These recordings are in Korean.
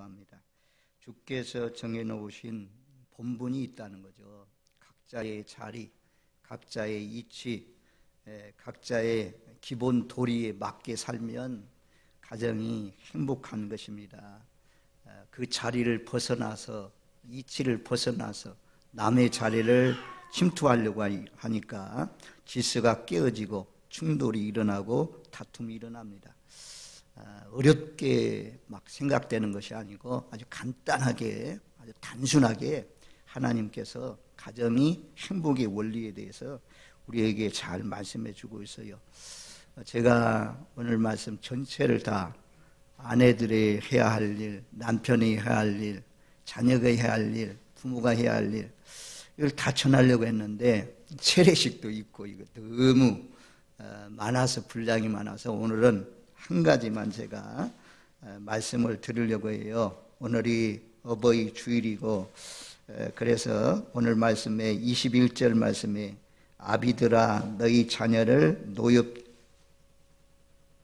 합니다. 주께서 정해놓으신 본분이 있다는 거죠. 각자의 자리, 각자의 이치, 각자의 기본 도리에 맞게 살면 가정이 행복한 것입니다. 그 자리를 벗어나서, 이치를 벗어나서 남의 자리를 침투하려고 하니까 질서가 깨어지고 충돌이 일어나고 다툼이 일어납니다. 어렵게 막 생각되는 것이 아니고 아주 간단하게, 아주 단순하게 하나님께서 가정이 행복의 원리에 대해서 우리에게 잘 말씀해 주고 있어요. 제가 오늘 말씀 전체를 다 아내들이 해야 할 일, 남편이 해야 할 일, 자녀가 해야 할 일, 부모가 해야 할 일, 이걸 다 전하려고 했는데 세례식도 있고 이거 너무 많아서, 분량이 많아서 오늘은 한 가지만 제가 말씀을 드리려고 해요. 오늘이 어버이 주일이고, 그래서 오늘 말씀에 21절 말씀에 아비들아 너희 자녀를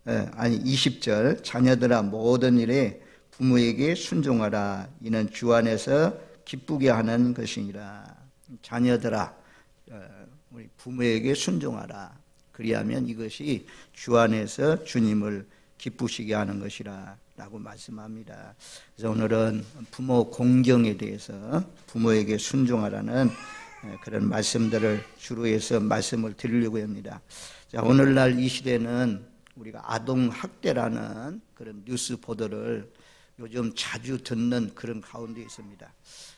20절 자녀들아 모든 일에 부모에게 순종하라. 이는 주 안에서 기쁘게 하는 것이니라. 자녀들아 우리 부모에게 순종하라. 그리하면 이것이 주 안에서 주님을 기쁘시게 하는 것이라 라고 말씀합니다. 그래서 오늘은 부모 공경에 대해서 부모에게 순종하라는 그런 말씀들을 주로 해서 말씀을 드리려고 합니다. 자, 오늘날 이 시대는 우리가 아동학대라는 그런 뉴스 보도를 요즘 자주 듣는 그런 가운데 있습니다.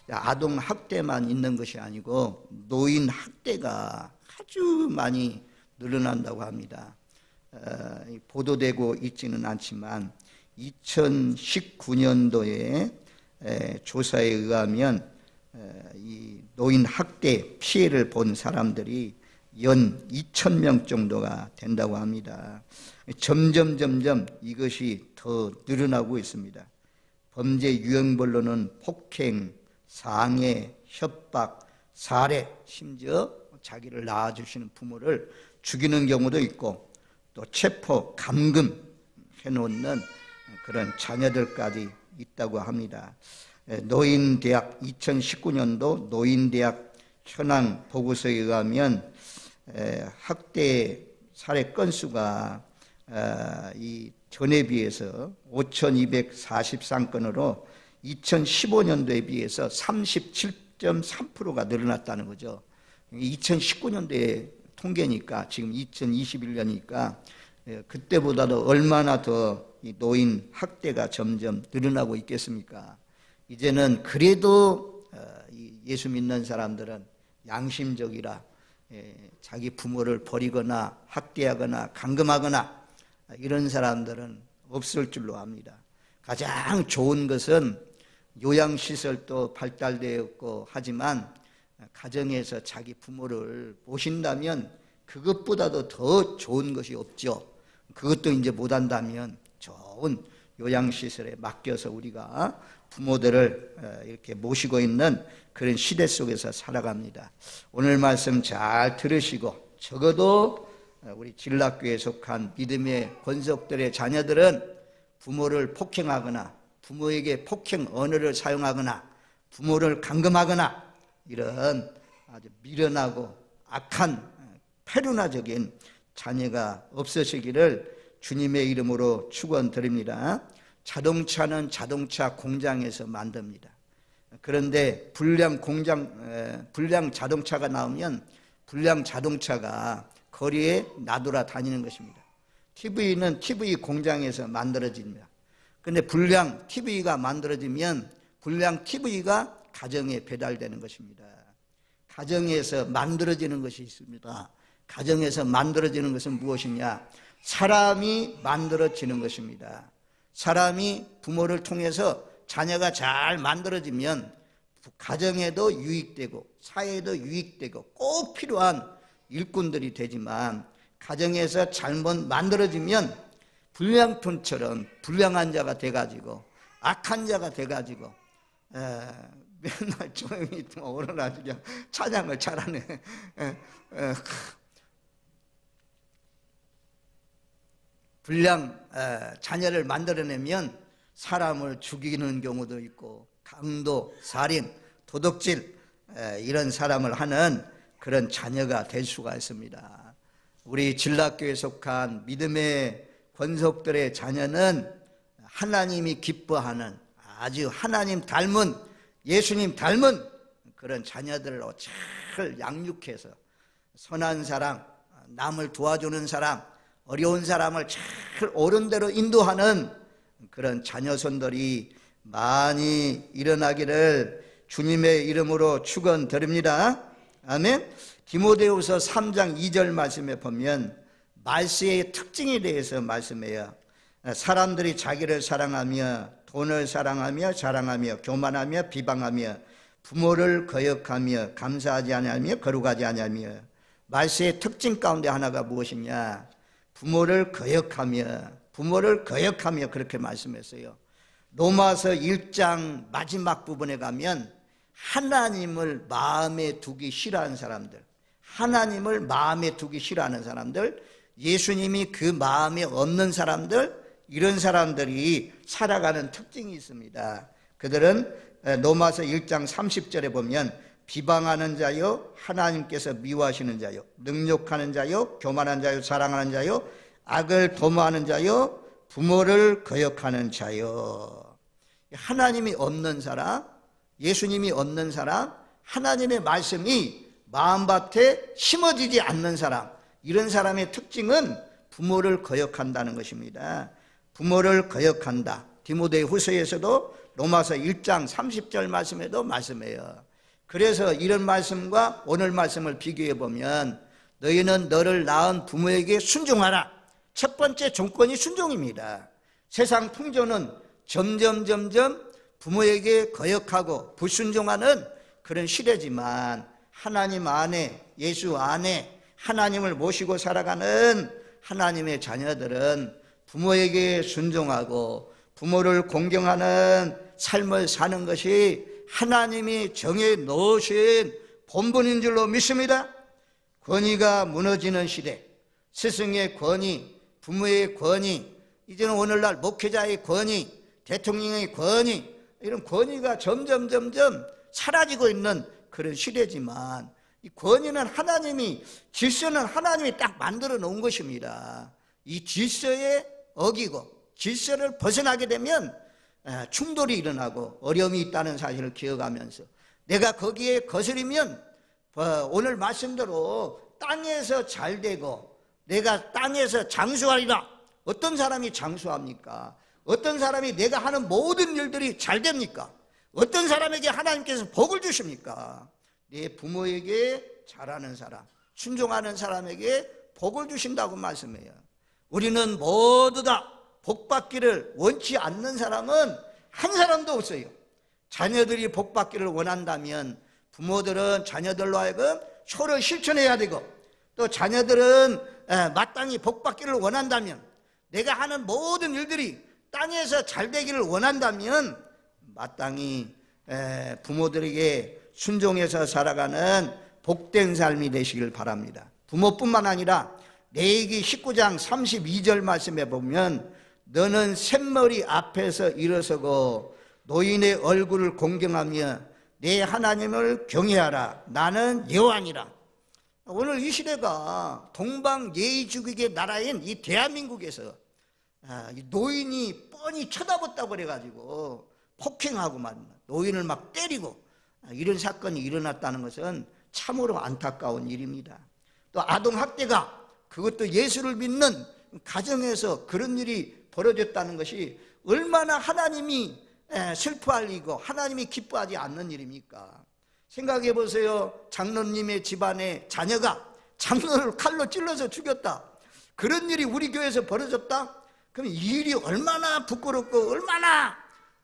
아동학대만 있는 것이 아니고 노인학대가 아주 많이 늘어난다고 합니다. 보도되고 있지는 않지만 2019년도에 조사에 의하면 이 노인학대 피해를 본 사람들이 연 2,000명 정도가 된다고 합니다. 점점 이것이 더 늘어나고 있습니다. 범죄 유형별로는 폭행, 상해, 협박, 살해, 심지어 자기를 낳아주시는 부모를 죽이는 경우도 있고 또 체포, 감금 해놓는 그런 자녀들까지 있다고 합니다. 노인대학 2019년도 노인대학 현황 보고서에 의하면 학대 살해 건수가 이 전에 비해서 5,243건으로 2015년도에 비해서 37.3%가 늘어났다는 거죠. 2019년도에 통계니까 지금 2021년이니까 그때보다도 얼마나 더 이 노인 학대가 점점 늘어나고 있겠습니까? 이제는 그래도 예수 믿는 사람들은 양심적이라 자기 부모를 버리거나 학대하거나 감금하거나 이런 사람들은 없을 줄로 압니다. 가장 좋은 것은 요양시설도 발달되었고 하지만 가정에서 자기 부모를 모신다면 그것보다도 더 좋은 것이 없죠. 그것도 이제 못한다면 좋은 요양시설에 맡겨서 우리가 부모들을 이렇게 모시고 있는 그런 시대 속에서 살아갑니다. 오늘 말씀 잘 들으시고 적어도 우리 진락교회에 속한 믿음의 권속들의 자녀들은 부모를 폭행하거나 부모에게 폭행 언어를 사용하거나 부모를 감금하거나 이런 아주 미련하고 악한 페루나적인 자녀가 없으시기를 주님의 이름으로 축원드립니다. 자동차는 자동차 공장에서 만듭니다. 그런데 불량 자동차가 나오면 불량 자동차가 거리에 나돌아 다니는 것입니다. TV는 TV 공장에서 만들어집니다. 그런데 불량 TV가 만들어지면 불량 TV가 가정에 배달되는 것입니다. 가정에서 만들어지는 것이 있습니다. 가정에서 만들어지는 것은 무엇이냐? 사람이 만들어지는 것입니다. 사람이 부모를 통해서 자녀가 잘 만들어지면 가정에도 유익되고 사회에도 유익되고 꼭 필요한 일꾼들이 되지만 가정에서 잘못 만들어지면 불량톤처럼 불량한 자가 돼가지고 악한 자가 돼가지고 맨날 조용히 있으면 오늘날 그냥 찬양을 잘하네. 불량 자녀를 만들어내면 사람을 죽이는 경우도 있고 강도, 살인, 도둑질 이런 사람을 하는 그런 자녀가 될 수가 있습니다. 우리 진락교회에 속한 믿음의 권속들의 자녀는 하나님이 기뻐하는 아주 하나님 닮은, 예수님 닮은 그런 자녀들로 잘 양육해서 선한 사람, 남을 도와주는 사람, 어려운 사람을 잘 옳은 대로 인도하는 그런 자녀손들이 많이 일어나기를 주님의 이름으로 축원드립니다. 아멘. 디모데후서 3장 2절 말씀에 보면 말세의 특징에 대해서 말씀해요. 사람들이 자기를 사랑하며 돈을 사랑하며 자랑하며 교만하며 비방하며 부모를 거역하며 감사하지 아니하며 거룩하지 아니하며. 말세의 특징 가운데 하나가 무엇이냐? 부모를 거역하며 그렇게 말씀했어요. 로마서 1장 마지막 부분에 가면 하나님을 마음에 두기 싫어하는 사람들, 하나님을 마음에 두기 싫어하는 사람들, 예수님이 그 마음에 없는 사람들, 이런 사람들이 살아가는 특징이 있습니다. 그들은 로마서 1장 30절에 보면 비방하는 자요, 하나님께서 미워하시는 자요, 능욕하는 자요, 교만한 자요, 자랑하는 자요, 악을 도모하는 자요, 부모를 거역하는 자요. 하나님이 없는 사람, 예수님이 없는 사람, 하나님의 말씀이 마음밭에 심어지지 않는 사람, 이런 사람의 특징은 부모를 거역한다는 것입니다. 부모를 거역한다. 디모데후서에서도 로마서 1장 30절 말씀에도 말씀해요. 그래서 이런 말씀과 오늘 말씀을 비교해 보면 너희는 너를 낳은 부모에게 순종하라. 첫 번째 조건이 순종입니다. 세상 풍조는 점점 부모에게 거역하고 불순종하는 그런 시대지만 하나님 안에, 예수 안에 하나님을 모시고 살아가는 하나님의 자녀들은 부모에게 순종하고 부모를 공경하는 삶을 사는 것이 하나님이 정해 놓으신 본분인 줄로 믿습니다. 권위가 무너지는 시대, 스승의 권위, 부모의 권위, 이제는 오늘날 목회자의 권위, 대통령의 권위, 이런 권위가 점점 사라지고 있는 그런 시대지만 이 권위는 하나님이, 질서는 하나님이 딱 만들어 놓은 것입니다. 이 질서에 어기고 질서를 벗어나게 되면 충돌이 일어나고 어려움이 있다는 사실을 기억하면서 내가 거기에 거스리면 오늘 말씀대로 땅에서 잘 되고 내가 땅에서 장수하리라. 어떤 사람이 장수합니까? 어떤 사람이 내가 하는 모든 일들이 잘 됩니까? 어떤 사람에게 하나님께서 복을 주십니까? 내 부모에게 잘하는 사람, 순종하는 사람에게 복을 주신다고 말씀해요. 우리는 모두 다 복받기를 원치 않는 사람은 한 사람도 없어요. 자녀들이 복받기를 원한다면 부모들은 자녀들로 하여금 효를 실천해야 되고, 또 자녀들은 마땅히 복받기를 원한다면, 내가 하는 모든 일들이 땅에서 잘 되기를 원한다면 마땅히 부모들에게 순종해서 살아가는 복된 삶이 되시길 바랍니다. 부모뿐만 아니라 레위기 19장 32절 말씀에 보면 너는 샘머리 앞에서 일어서고 노인의 얼굴을 공경하며 내 하나님을 경외하라. 나는 여호와니라. 오늘 이 시대가 동방 예의주국의 나라인 이 대한민국에서 노인이 뻔히 쳐다봤다고 그래가지고 폭행하고 말입니다. 노인을 막 때리고 이런 사건이 일어났다는 것은 참으로 안타까운 일입니다. 또 아동학대가, 그것도 예수를 믿는 가정에서 그런 일이 벌어졌다는 것이 얼마나 하나님이 슬퍼할 일이고 하나님이 기뻐하지 않는 일입니까? 생각해 보세요. 장로님의 집안에 자녀가 장로를 칼로 찔러서 죽였다. 그런 일이 우리 교회에서 벌어졌다? 그럼 이 일이 얼마나 부끄럽고 얼마나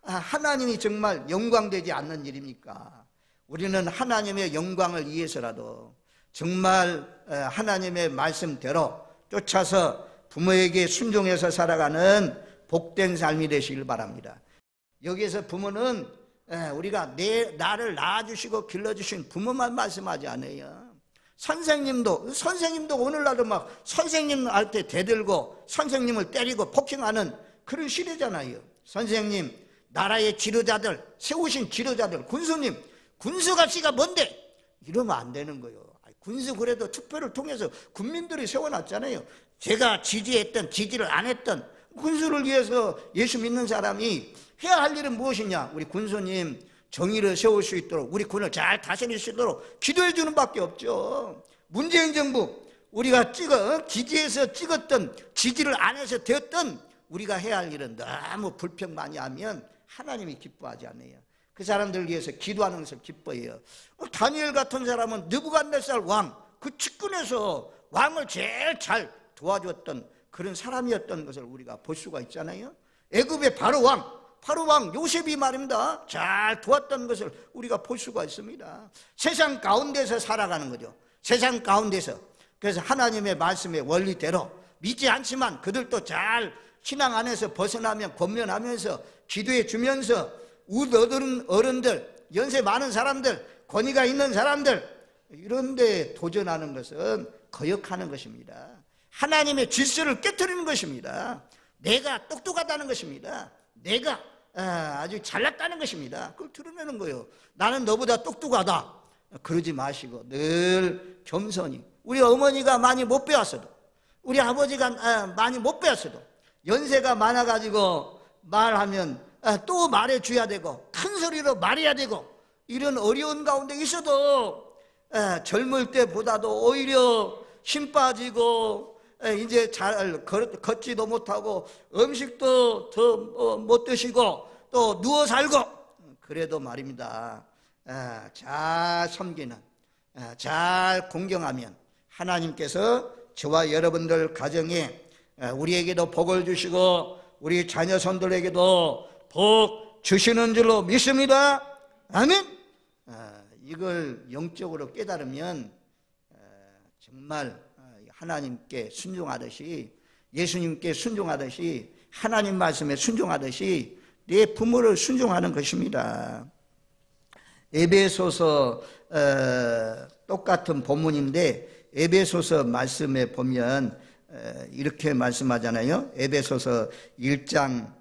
하나님이 정말 영광되지 않는 일입니까? 우리는 하나님의 영광을 위해서라도 정말 하나님의 말씀대로 쫓아서 부모에게 순종해서 살아가는 복된 삶이 되시길 바랍니다. 여기에서 부모는 우리가 나를 낳아주시고 길러주신 부모만 말씀하지 않아요. 선생님도 오늘날도 막 선생님한테 대들고 선생님을 때리고 폭행하는 그런 시대잖아요. 선생님, 나라의 지도자들, 세우신 지도자들, 군수님, 군수 가치가 뭔데? 이러면 안 되는 거예요. 군수 그래도 투표를 통해서 국민들이 세워놨잖아요. 제가 지지했던, 지지를 안 했던 군수를 위해서 예수 믿는 사람이 해야 할 일은 무엇이냐? 우리 군수님 정의를 세울 수 있도록, 우리 군을 잘 다스릴 수 있도록 기도해 주는 밖에 없죠. 문재인 정부, 우리가 지지해서 찍었던, 지지를 안 해서 되었던 우리가 해야 할 일은 너무 불평 많이 하면 하나님이 기뻐하지 않아요. 그 사람들 위해서 기도하는 것을 기뻐해요. 다니엘 같은 사람은 느부갓네살 왕, 그 측근에서 왕을 제일 잘 도와줬던 그런 사람이었던 것을 우리가 볼 수가 있잖아요. 애굽의 바로 왕 요셉이 말입니다. 잘 도왔던 것을 우리가 볼 수가 있습니다. 세상 가운데서 살아가는 거죠. 세상 가운데서. 그래서 하나님의 말씀의 원리대로 믿지 않지만 그들도 잘 신앙 안에서 벗어나면 권면하면서 기도해 주면서 어른들, 연세 많은 사람들, 권위가 있는 사람들, 이런 데 도전하는 것은 거역하는 것입니다. 하나님의 질서를 깨트리는 것입니다. 내가 똑똑하다는 것입니다. 내가 아주 잘났다는 것입니다. 그걸 드러내는 거예요. 나는 너보다 똑똑하다. 그러지 마시고 늘 겸손히, 우리 어머니가 많이 못 배웠어도, 우리 아버지가 많이 못 배웠어도 연세가 많아가지고 말하면 또 말해줘야 되고 큰 소리로 말해야 되고 이런 어려운 가운데 있어도 젊을 때보다도 오히려 힘 빠지고 이제 잘 걷지도 못하고 음식도 더 못 드시고 또 누워 살고, 그래도 말입니다, 잘 섬기는, 잘 공경하면 하나님께서 저와 여러분들 가정에 우리에게도 복을 주시고 우리 자녀손들에게도 복 주시는 줄로 믿습니다. 아멘. 이걸 영적으로 깨달으면 정말 하나님께 순종하듯이, 예수님께 순종하듯이, 하나님 말씀에 순종하듯이 내 부모를 순종하는 것입니다. 에베소서 똑같은 본문인데 에베소서 말씀에 보면 이렇게 말씀하잖아요. 에베소서 6장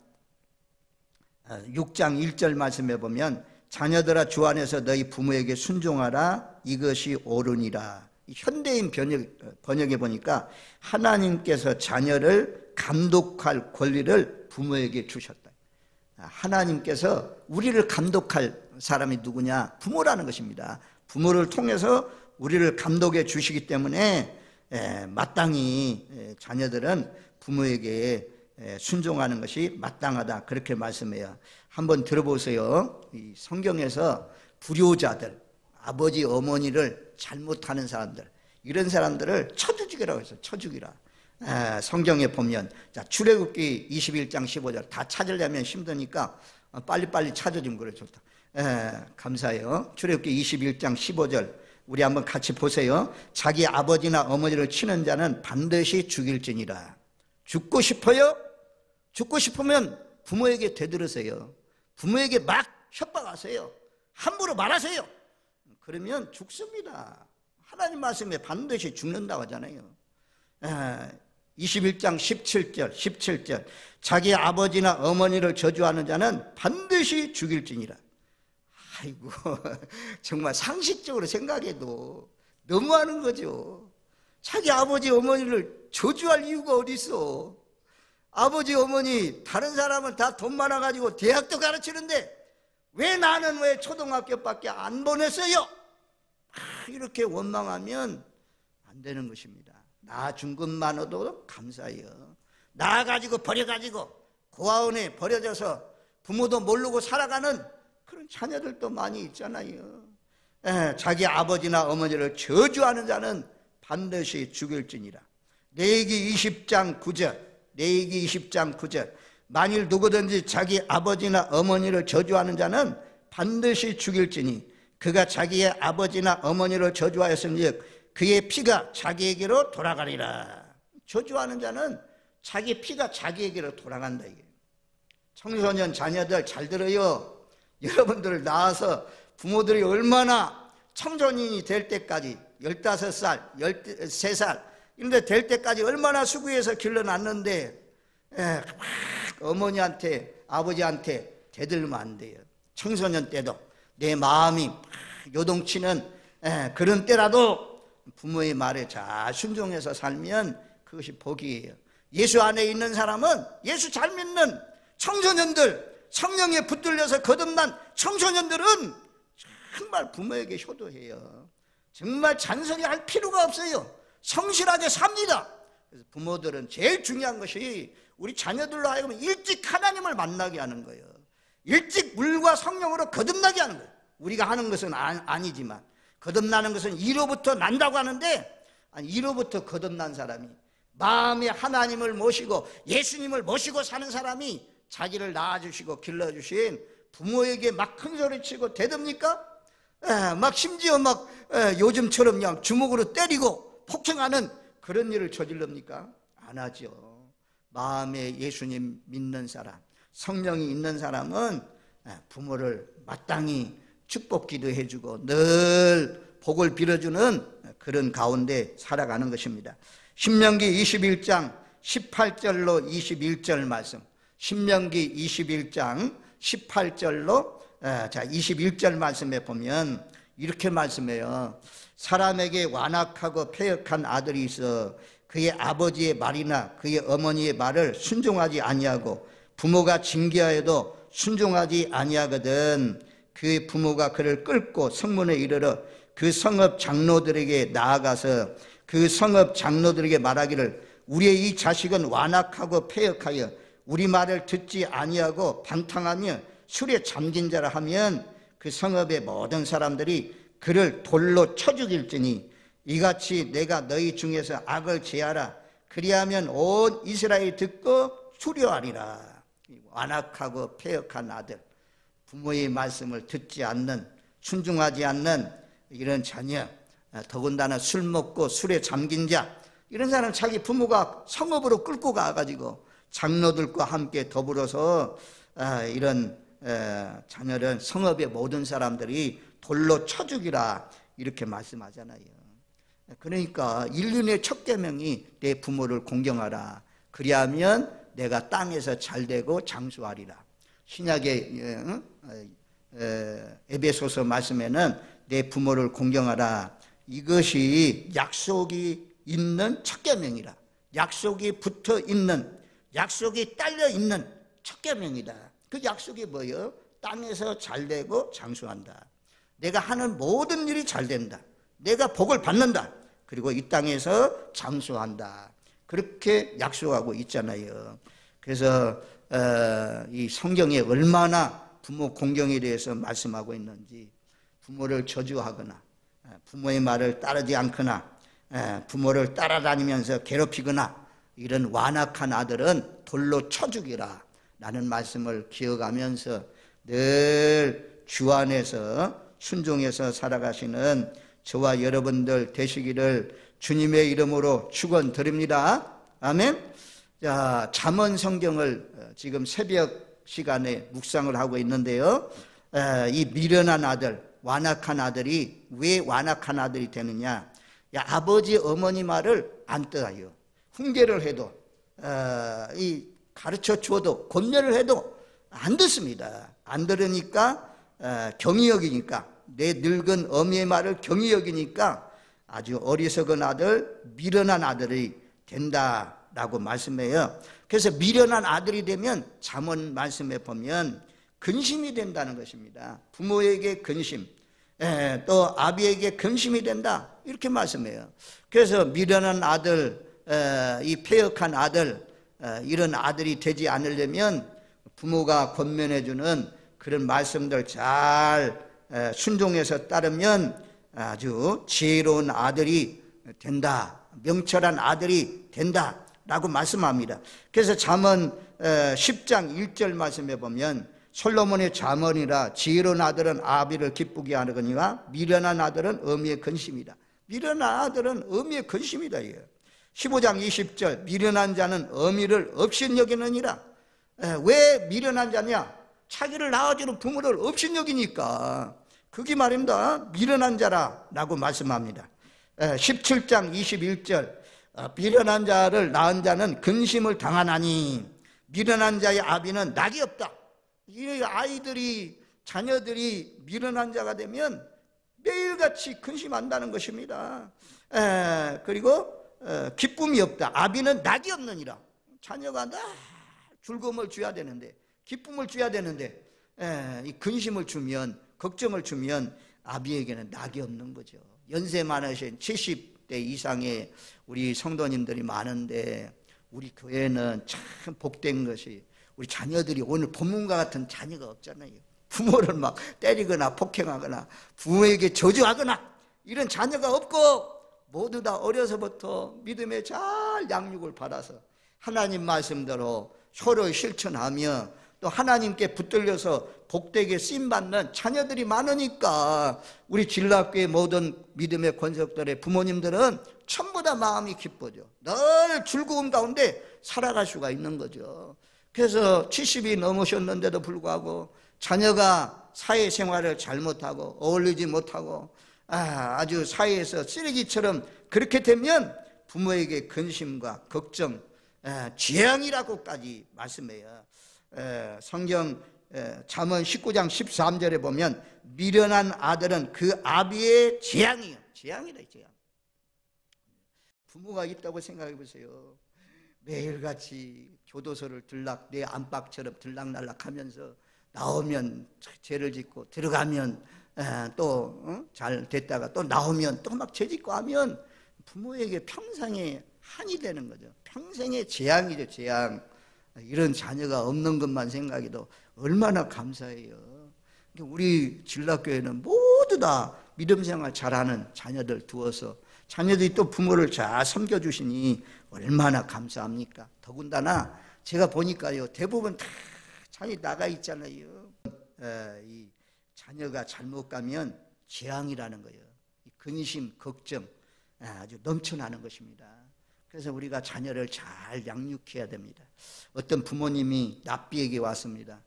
1절 말씀에 보면 자녀들아 주 안에서 너희 부모에게 순종하라, 이것이 옳으니라. 현대인 번역에 보니까 하나님께서 자녀를 감독할 권리를 부모에게 주셨다. 하나님께서 우리를 감독할 사람이 누구냐? 부모라는 것입니다. 부모를 통해서 우리를 감독해 주시기 때문에 마땅히 자녀들은 부모에게 순종하는 것이 마땅하다, 그렇게 말씀해요. 한번 들어보세요. 이 성경에서 불효자들, 아버지 어머니를 잘못하는 사람들, 이런 사람들을 쳐죽이라고 했어요. 쳐죽이라. 성경에 보면, 자, 출애굽기 21장 15절 다 찾으려면 힘드니까 빨리빨리 찾아주면 그래 좋다. 감사해요. 출애굽기 21장 15절 우리 한번 같이 보세요. 자기 아버지나 어머니를 치는 자는 반드시 죽일지니라. 죽고 싶어요? 죽고 싶으면 부모에게 되들으세요. 부모에게 막 협박하세요. 함부로 말하세요. 그러면 죽습니다. 하나님 말씀에 반드시 죽는다고 하잖아요. 21장 17절 자기 아버지나 어머니를 저주하는 자는 반드시 죽일지니라. 아이고, 정말 상식적으로 생각해도 너무하는 거죠. 자기 아버지 어머니를 저주할 이유가 어디 있어? 아버지 어머니 다른 사람은 다 돈 많아가지고 대학도 가르치는데 왜 나는 왜 초등학교밖에 안 보냈어요? 이렇게 원망하면 안 되는 것입니다. 낳아준 것만으로도 감사해요. 낳아가지고 버려가지고 고아원에 버려져서 부모도 모르고 살아가는 그런 자녀들도 많이 있잖아요. 자기 아버지나 어머니를 저주하는 자는 반드시 죽일지니라. 레위기 20장 9절 만일 누구든지 자기 아버지나 어머니를 저주하는 자는 반드시 죽일지니 그가 자기의 아버지나 어머니를 저주하였은즉 그의 피가 자기에게로 돌아가리라. 저주하는 자는 자기 피가 자기에게로 돌아간다. 이게. 청소년 자녀들 잘 들어요. 여러분들 낳아서 부모들이 얼마나 청소년이 될 때까지 15살, 13살 이런데 될 때까지 얼마나 수고해서 길러놨는데 어머니한테 아버지한테 대들면 안 돼요. 청소년 때도 내 마음이 요동치는 그런 때라도 부모의 말에 잘 순종해서 살면 그것이 복이에요. 예수 안에 있는 사람은, 예수 잘 믿는 청소년들, 성령에 붙들려서 거듭난 청소년들은 정말 부모에게 효도해요. 정말 잔소리할 필요가 없어요. 성실하게 삽니다. 그래서 부모들은 제일 중요한 것이 우리 자녀들로 하여금 일찍 하나님을 만나게 하는 거예요. 일찍 물과 성령으로 거듭나게 하는 거예요. 우리가 하는 것은 아니지만 거듭나는 것은 이로부터 난다고 하는데, 이로부터 거듭난 사람이, 마음에 하나님을 모시고 예수님을 모시고 사는 사람이 자기를 낳아주시고 길러주신 부모에게 막 큰소리치고 대듭니까? 막 심지어 막 요즘처럼 그냥 주먹으로 때리고 폭행하는 그런 일을 저질릅니까? 안 하죠. 마음에 예수님 믿는 사람, 성령이 있는 사람은 부모를 마땅히 축복 기도해주고 늘 복을 빌어주는 그런 가운데 살아가는 것입니다. 신명기 21장 18절로 21절 말씀, 신명기 21장 18절로 21절 말씀에 보면 이렇게 말씀해요. 사람에게 완악하고 패역한 아들이 있어 그의 아버지의 말이나 그의 어머니의 말을 순종하지 아니하고 부모가 징계하여도 순종하지 아니하거든 그의 부모가 그를 끌고 성문에 이르러 그 성읍 장로들에게 나아가서 그 성읍 장로들에게 말하기를 우리의 이 자식은 완악하고 패역하여 우리 말을 듣지 아니하고 방탕하며 술에 잠긴 자라 하면 그 성읍의 모든 사람들이 그를 돌로 쳐 죽일지니 이같이 내가 너희 중에서 악을 제하라. 그리하면 온 이스라엘이 듣고 수려하리라. 완악하고 패역한 아들, 부모의 말씀을 듣지 않는, 순종하지 않는 이런 자녀, 더군다나 술 먹고 술에 잠긴 자, 이런 사람 자기 부모가 성읍으로 끌고 가가지고 장로들과 함께 더불어서 이런 자녀를 성읍의 모든 사람들이 돌로 쳐 죽이라 이렇게 말씀하잖아요. 그러니까 인륜의 첫 계명이 내 부모를 공경하라. 그리하면 내가 땅에서 잘되고 장수하리라. 신약의 에베소서 말씀에는 내 부모를 공경하라. 이것이 약속이 있는 첫 계명이라. 약속이 붙어 있는, 약속이 딸려 있는 첫 계명이다. 그 약속이 뭐예요? 땅에서 잘되고 장수한다. 내가 하는 모든 일이 잘된다. 내가 복을 받는다. 그리고 이 땅에서 장수한다. 그렇게 약속하고 있잖아요. 그래서 이 성경에 얼마나 부모 공경에 대해서 말씀하고 있는지, 부모를 저주하거나 부모의 말을 따르지 않거나 부모를 따라다니면서 괴롭히거나 이런 완악한 아들은 돌로 쳐 죽이라 라는 말씀을 기억하면서 늘 주 안에서 순종해서 살아가시는 저와 여러분들 되시기를 주님의 이름으로 축원드립니다. 아멘. 자, 잠언 성경을 지금 새벽 시간에 묵상을 하고 있는데요. 이 미련한 아들, 완악한 아들이 왜 완악한 아들이 되느냐? 아버지 어머니 말을 안 떠요. 훈계를 해도 이 가르쳐 주어도 권면을 해도 안 듣습니다. 안 들으니까 경히 여기니까, 내 늙은 어미의 말을 경히 여기니까 아주 어리석은 아들, 미련한 아들이 된다라고 말씀해요. 그래서 미련한 아들이 되면 잠언 말씀에 보면 근심이 된다는 것입니다. 부모에게 근심, 또 아비에게 근심이 된다 이렇게 말씀해요. 그래서 미련한 아들, 이 패역한 아들, 이런 아들이 되지 않으려면 부모가 권면해주는 그런 말씀들 잘 순종해서 따르면 아주 지혜로운 아들이 된다, 명철한 아들이 된다라고 말씀합니다. 그래서 잠언 10장 1절 말씀에 보면 솔로몬의 잠언이라 지혜로운 아들은 아비를 기쁘게 하거니와 미련한 아들은 어미의 근심이다. 미련한 아들은 어미의 근심이다. 15장 20절 미련한 자는 어미를 업신여기느니라. 왜 미련한 자냐? 자기를 낳아주는 부모를 업신여기니까. 그게 말입니다. 미련한 자라고 말씀합니다. 17장 21절 미련한 자를 낳은 자는 근심을 당하나니 미련한 자의 아비는 낙이 없다. 이 자녀들이 미련한 자가 되면 매일같이 근심한다는 것입니다. 그리고 기쁨이 없다. 아비는 낙이 없느니라. 자녀가 늘 즐거움을 줘야 되는데, 기쁨을 줘야 되는데, 이 근심을 주면, 걱정을 주면 아비에게는 낙이 없는 거죠. 연세 많으신 70대 이상의 우리 성도님들이 많은데, 우리 교회는 참 복된 것이 우리 자녀들이 오늘 본문과 같은 자녀가 없잖아요. 부모를 막 때리거나 폭행하거나 부모에게 저주하거나 이런 자녀가 없고, 모두 다 어려서부터 믿음의 잘 양육을 받아서 하나님 말씀대로 서로 실천하며 또 하나님께 붙들려서 복되게 쓰임받는 자녀들이 많으니까 우리 진락교회 모든 믿음의 권석들의 부모님들은 전부 다 마음이 기뻐져. 늘 즐거움 가운데 살아갈 수가 있는 거죠. 그래서 70이 넘으셨는데도 불구하고 자녀가 사회생활을 잘못하고 어울리지 못하고 아주 사회에서 쓰레기처럼 그렇게 되면 부모에게 근심과 걱정, 재앙이라고까지 말씀해요. 성경 잠언 19장 13절에 보면 미련한 아들은 그 아비의 재앙이요. 재앙이다, 재앙. 부모가 있다고 생각해 보세요. 매일같이 교도소를 내 안팎처럼 들락날락하면서 나오면 죄를 짓고 들어가면 또 잘 됐다가 또 나오면 또 막 죄 짓고 하면 부모에게 평생의 한이 되는 거죠. 평생의 재앙이죠, 재앙. 이런 자녀가 없는 것만 생각해도 얼마나 감사해요. 우리 진락교회는 모두 다 믿음생활 잘하는 자녀들 두어서 자녀들이 또 부모를 잘 섬겨주시니 얼마나 감사합니까? 더군다나 제가 보니까요, 대부분 다 자녀 나가 있잖아요. 이 자녀가 잘못 가면 재앙이라는 거예요. 근심, 걱정 아주 넘쳐나는 것입니다. 그래서 우리가 자녀를 잘 양육해야 됩니다. 어떤 부모님이 납비에게 왔습니다.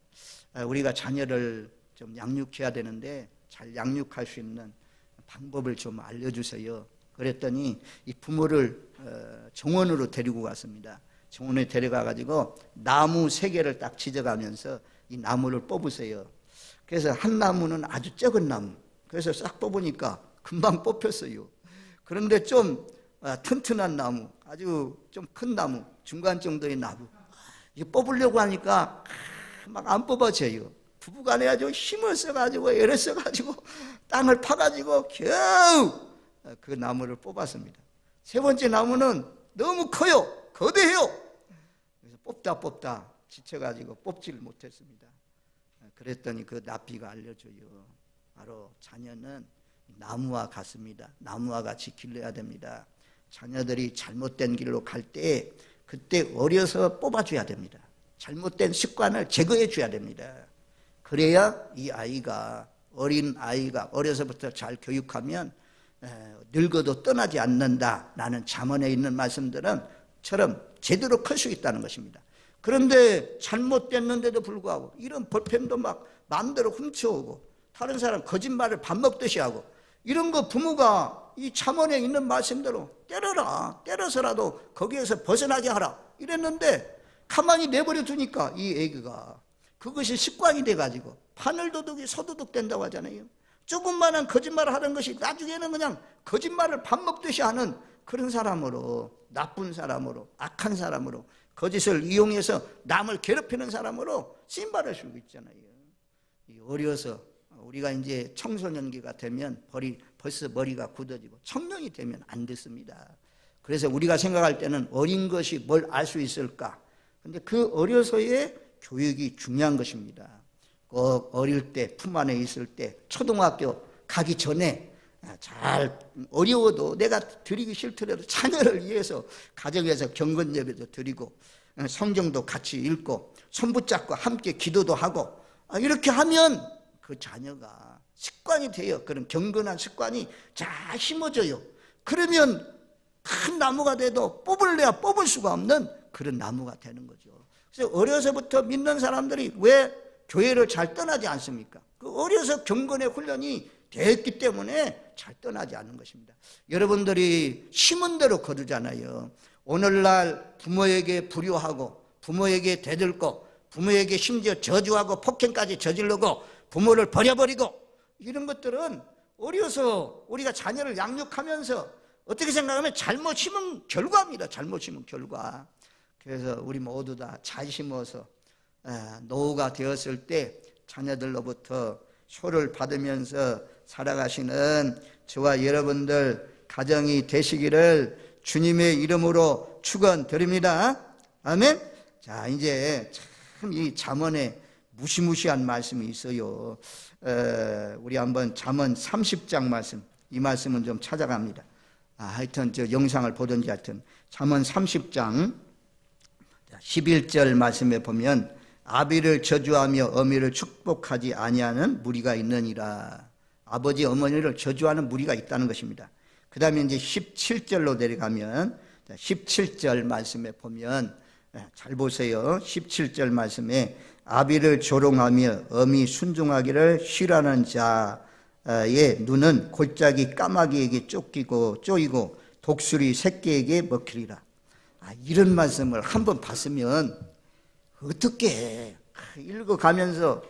우리가 자녀를 좀 양육해야 되는데 잘 양육할 수 있는 방법을 좀 알려주세요. 그랬더니 이 부모를 정원으로 데리고 갔습니다. 정원에 데려가가지고 나무 3개를 딱 지져가면서 이 나무를 뽑으세요. 그래서 한 나무는 아주 적은 나무. 그래서 싹 뽑으니까 금방 뽑혔어요. 그런데 좀 튼튼한 나무, 아주 좀 큰 나무, 중간 정도의 나무, 이거 뽑으려고 하니까 막 안 뽑아져요. 부부간에 아주 힘을 써가지고 애를 써가지고 땅을 파가지고 겨우 그 나무를 뽑았습니다. 3번째 나무는 너무 커요. 거대해요. 그래서 뽑다 지쳐가지고 뽑지를 못했습니다. 그랬더니 그 납비가 알려줘요. 바로 자녀는 나무와 같습니다. 나무와 같이 길러야 됩니다. 자녀들이 잘못된 길로 갈 때 그때 어려서 뽑아줘야 됩니다. 잘못된 습관을 제거해 줘야 됩니다. 그래야 이 아이가, 어린 아이가 어려서부터 잘 교육하면 늙어도 떠나지 않는다라는 잠언에 있는 말씀들은처럼 제대로 클 수 있다는 것입니다. 그런데 잘못됐는데도 불구하고 이런 볼펜도 막 마음대로 훔쳐오고 다른 사람 거짓말을 밥 먹듯이 하고 이런 거 부모가 이 잠언에 있는 말씀대로 때려라. 때려서라도 거기에서 벗어나게 하라. 이랬는데 가만히 내버려 두니까 이 애기가 그것이 습관이 돼가지고 바늘도둑이 서도둑 된다고 하잖아요. 조금만한 거짓말을 하는 것이 나중에는 그냥 거짓말을 밥 먹듯이 하는 그런 사람으로, 나쁜 사람으로, 악한 사람으로, 거짓을 이용해서 남을 괴롭히는 사람으로 쓰임받을 수 있잖아요. 어려서 우리가 이제 청소년기가 되면 벌써 머리가 굳어지고 청년이 되면 안 됐습니다. 그래서 우리가 생각할 때는 어린 것이 뭘 알 수 있을까? 근데 그 어려서의 교육이 중요한 것입니다. 꼭 어릴 때, 품 안에 있을 때, 초등학교 가기 전에 잘 어려워도 내가 드리기 싫더라도 자녀를 위해서 가정에서 경건 예배도 드리고 성경도 같이 읽고 손 붙잡고 함께 기도도 하고 이렇게 하면 그 자녀가 습관이 돼요. 그런 경건한 습관이 잘 심어져요. 그러면 큰 나무가 돼도 뽑을래야 뽑을 수가 없는 그런 나무가 되는 거죠. 그래서 어려서부터 믿는 사람들이 왜 교회를 잘 떠나지 않습니까? 그 어려서 경건의 훈련이 됐기 때문에 잘 떠나지 않는 것입니다. 여러분들이 심은 대로 거두잖아요. 오늘날 부모에게 불효하고 부모에게 대들고 부모에게 심지어 저주하고 폭행까지 저지르고 부모를 버려버리고 이런 것들은 어려서 우리가 자녀를 양육하면서 어떻게 생각하면 잘못 심은 결과입니다. 잘못 심은 결과. 그래서 우리 모두 다 잘 심어서 노후가 되었을 때 자녀들로부터 효를 받으면서 살아가시는 저와 여러분들 가정이 되시기를 주님의 이름으로 축원드립니다. 아멘. 자, 이제 참 이 잠언에 무시무시한 말씀이 있어요. 우리 한번 잠언 30장 말씀, 이 말씀은 좀 찾아갑니다. 하여튼 저 영상을 보든지 하여튼 잠언 30장 11절 말씀에 보면 아비를 저주하며 어미를 축복하지 아니하는 무리가 있느니라. 아버지 어머니를 저주하는 무리가 있다는 것입니다. 그 다음에 이제 17절로 내려가면 17절 말씀에 보면 잘 보세요. 17절 말씀에 아비를 조롱하며 어미 순종하기를 싫어하는 자의 눈은 골짜기 까마귀에게 쪼이고 독수리 새끼에게 먹히리라. 이런 말씀을 한번 봤으면 어떻게 읽어가면서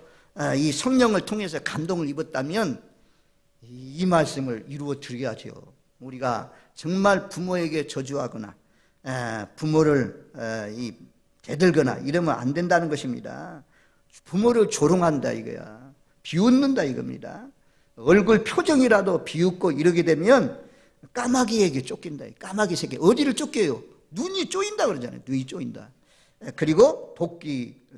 이 성령을 통해서 감동을 입었다면 이 말씀을 이루어 드려야죠. 우리가 정말 부모에게 저주하거나 부모를 대들거나 이러면 안 된다는 것입니다. 부모를 조롱한다 이거야. 비웃는다 이겁니다. 얼굴 표정이라도 비웃고 이러게 되면 까마귀에게 쫓긴다. 까마귀 새끼. 어디를 쫓겨요? 눈이 쪼인다 그러잖아요. 눈이 쪼인다. 그리고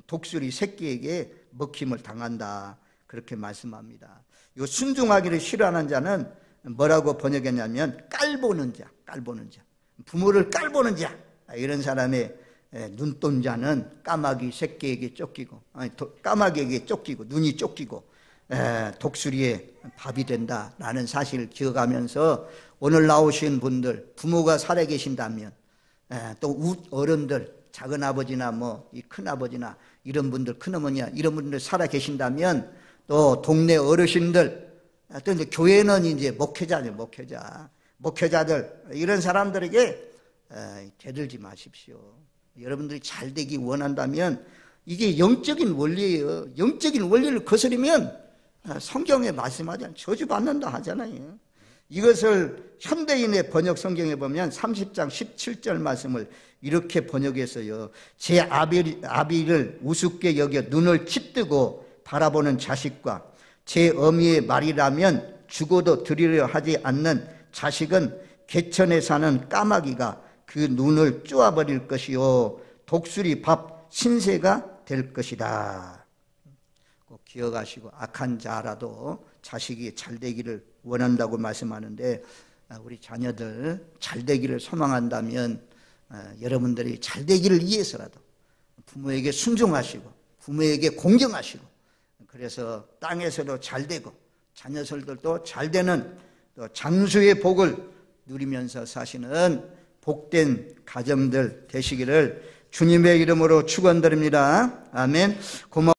독수리 새끼에게 먹힘을 당한다. 그렇게 말씀합니다. 이 순종하기를 싫어하는 자는 뭐라고 번역했냐면 깔보는 자. 부모를 깔보는 자. 이런 사람의 눈동자는 까마귀 새끼에게 쫓기고 까마귀에게 쫓기고 눈이 쫓기고 독수리의 밥이 된다라는 사실을 기억하면서 오늘 나오신 분들 부모가 살아계신다면 또 어른들 작은아버지나 이 큰아버지나 이런 분들 큰어머니나 이런 분들 살아계신다면 또 동네 어르신들 또 이제 교회는 이제 목회자들 이런 사람들에게 대들지 마십시오. 여러분들이 잘 되기 원한다면 이게 영적인 원리예요. 영적인 원리를 거스르면 성경에 말씀하잖아요. 저주받는다 하잖아요. 이것을 현대인의 번역 성경에 보면 30장 17절 말씀을 이렇게 번역했어요. 제 아비를 우습게 여겨 눈을 치뜨고 바라보는 자식과 제 어미의 말이라면 죽어도 들으려 하지 않는 자식은 개천에 사는 까마귀가 그 눈을 쪼아버릴 것이요 독수리 밥 신세가 될 것이다. 꼭 기억하시고 악한 자라도 자식이 잘 되기를 원한다고 말씀하는데 우리 자녀들 잘 되기를 소망한다면 여러분들이 잘 되기를 위해서라도 부모에게 순종하시고 부모에게 공경하시고 그래서 땅에서도 잘 되고 자녀들도 잘 되는 또 장수의 복을 누리면서 사시는 복된 가정들 되시기를 주님의 이름으로 축원드립니다. 아멘. 고마워.